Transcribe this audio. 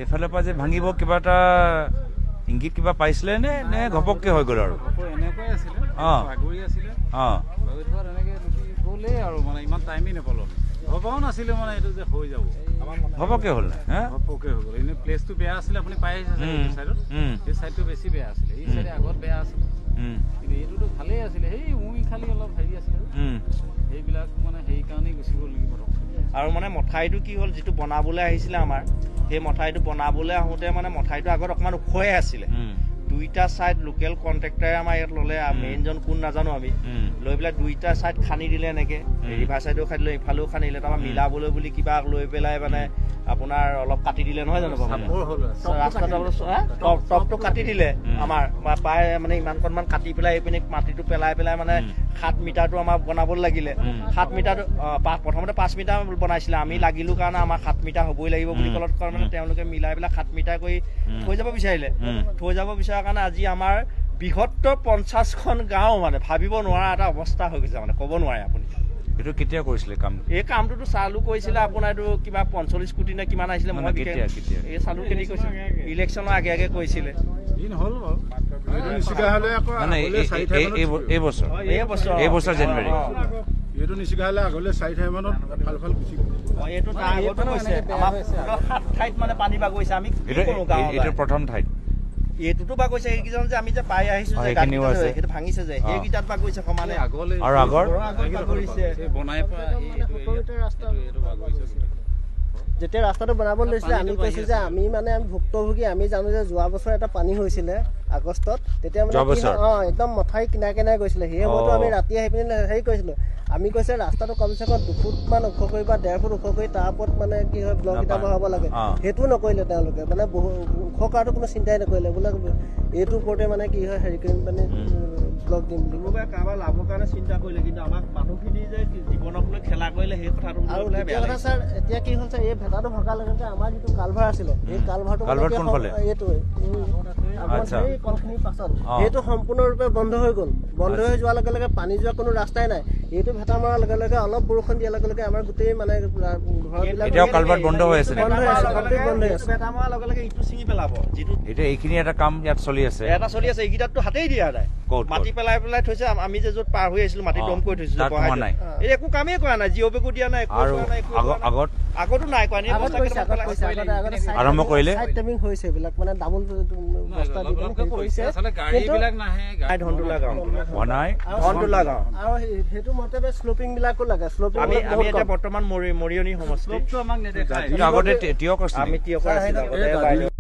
এফালৰ পৰা যে ভাঙিব কিবা এটা ইংগিত কিবা পাইছিলে নে নে ঘপককে হৈ গ'ল আৰু এনেকুৱাই আছিলে আগৰি আছিলে এনেকে গ'লেই আৰু মানে ইমান টাইমেই নাপালো ভবাও নাছিলো মানে এইটো যে হৈ যাব ঘপককে হ'ল ঘপককে হৈ গ'ল এনে প্লেচটো বেয়া আছিলে আপুনি পাই আহিছে চাইডত এই চাইডটো বেছি বেয়া আছিলে এই চাইডে আগত বেয়া আছিলে কিন্তু এইটোতো ভালেই আছিলে সেই খালি অলপ হেৰি আছিলে সেইবিলাক মানে সেইকাৰণেই গুচি গ'ল নেকি পটক আৰু মানে মঠাইটো কি হ'ল যিটো বনাবলৈ আহিছিলে আমাৰ সেই মঠাইটো বনাবলৈ আহোঁতে মানে মঠাইটো আগত অকণমান ওখই আছিলে দুইটা চাইড লোকেল কণ্ট্ৰেক্টাৰে আমাৰ ইয়াত ল'লে মেইনজন কোন নাজানো আমি লৈ পেলাই দুইটা চাইড খান্দি দিলে এনেকৈ ৰিভাৰ চাইডেও খান্দিলে ইফালেও খান্দিলে তাৰপৰা মিলাবলৈ বুলি কিবা লৈ পেলাই মানে আপোনাৰ অলপ কাটি দিলে নহয় জানো ৰাস্তাটো টপটো কাটি দিলে আমাৰ প্ৰায় মানে ইমানকণমান কাটি পেলাই এইপিনে মাটিটো পেলাই পেলাই মানে 7 মিটাৰটো আমাৰ বনাবলৈ লাগিলে 7 মিটাৰটো প্ৰথমতে 5 মিটাৰ বনাইছিলে আমি লাগিলো কাৰণে আমাৰ 7 মিটাৰ হ'বই লাগিব বুলি ক'লত মানে তেওঁলোকে মিলাই পেলাই 7 মিটাৰ কৰি থৈ যাব বিচাৰিলে থৈ যাব বিচৰা কাৰণে আজি আমাৰ বৃহত্তৰ 50খন গাঁও মানে ভাবিব নোৱাৰা এটা অৱস্থা হৈ গৈছে মানে ক'ব নোৱাৰে আপুনি এইটো কেতিয়া কৰিছিলে কাম এই কামটোতো চালু কৰিছিলে আপোনাৰ এইটো কিবা 45 কোটি নে কিমান আহিছিলে মই এই চালু কেনেকৈ কৰিছিল ইলেকশ্যনৰ আগে আগে কৰিছিলে এই বছৰ জানুৱাৰী এইটো নিচিগা হ'লে আগলৈ 4 ঠাই মানত ভাল ভাল গুচি এইটো তাৰ আগতো হৈছে আমাৰ 7 ঠাইত মানে পানী বাগৰিছে আমি এইটো প্ৰথম ঠাইত এইটোতো বাগৰিছে এইকেইজন যে আমি যে পাই আহিছো যে সেইটো ভাঙিছে যে সেইকেইটাত বাগৰিছে সমানে আৰু আগৰ বাগৰিছে বনাই যেতিয়া ৰাস্তাটো বনাব লৈছিলে আমি কৈছো যে আমি মানে ভুক্তভোগী আমি জানো যে যোৱা বছৰ এটা পানী হৈছিলে আগষ্টত তেতিয়া মানে একদম মথাই কিনাৰে কিনাৰে গৈছিলে সেই সময়তো আমি ৰাতি আহি পিনে হেৰি কৰিছিলো আমি কৈছে ৰাস্তাটো কমচে কম 2 ফুট মান ওখ কৰি বা 1.5 ফুট ওখ কৰি তাৰ ওপৰত মানে কি হয় ব্লক এটা বহাব লাগে সেইটো নকৰিলে তেওঁলোকে মানে ওখ কৰাটো কোনো চিন্তাই নকৰিলে বোলে এইটোৰ ওপৰতে মানে কি হয় হেৰি কৰিম মানে ব্লক দিম বুলি কোনোবাই কাৰোবাৰ লাভৰ কাৰণে চিন্তা কৰিলে কিন্তু আমাক মানুহখিনি যে জীৱনক লৈ খেলা কৰিলে সেই কথাটো আৰু এতিয়া কথা ছাৰ এতিয়া কি হ'ল ছাৰ এই ভেটাটো ভগাৰ লগে লগে আমাৰ যিটো কালভাৰ আছিলে এই কালভাৰটো এইটোৱে এই কলখিনিৰ পাছত সেইটো সম্পূৰ্ণৰূপে বন্ধ হৈ গ'ল বন্ধ হৈ যোৱাৰ লগে লগে পানী যোৱা কোনো ৰাস্তাই নাই এইটো ভেটা মৰাৰ লগে লগে অলপ বৰষুণ দিয়াৰ লগে লগে আমাৰ গোটেই মানে এতিয়াও কালভাৰ বন্ধ হৈ আছে ভেটা মৰাৰ লগে লগে ইটো ছিঙি পেলাব যিটো এতিয়া এইখিনি এটা কাম ইয়াত চলি আছে এইকেইটাতো হাতেই দিয়া নাই মাটি পেলাই পেলাই থৈছে আমি যে য'ত পাৰ হৈ আহিছিলো মাটি দম কৰি থৈছো এই একো কামেই কৰা নাই জিঅ' বেগো দিয়া নাই আগতো নাই কৰা আৰম্ভ কৰিলে হৈছে এইবিলাক মানে ডাবল আৰু সেইটো মতে শ্লোপিং বিলাকো লাগে আমি এতিয়া বৰ্তমান মৰিয়নি সমষ্টি আগতে তিয়ক আমি তিয়কৰ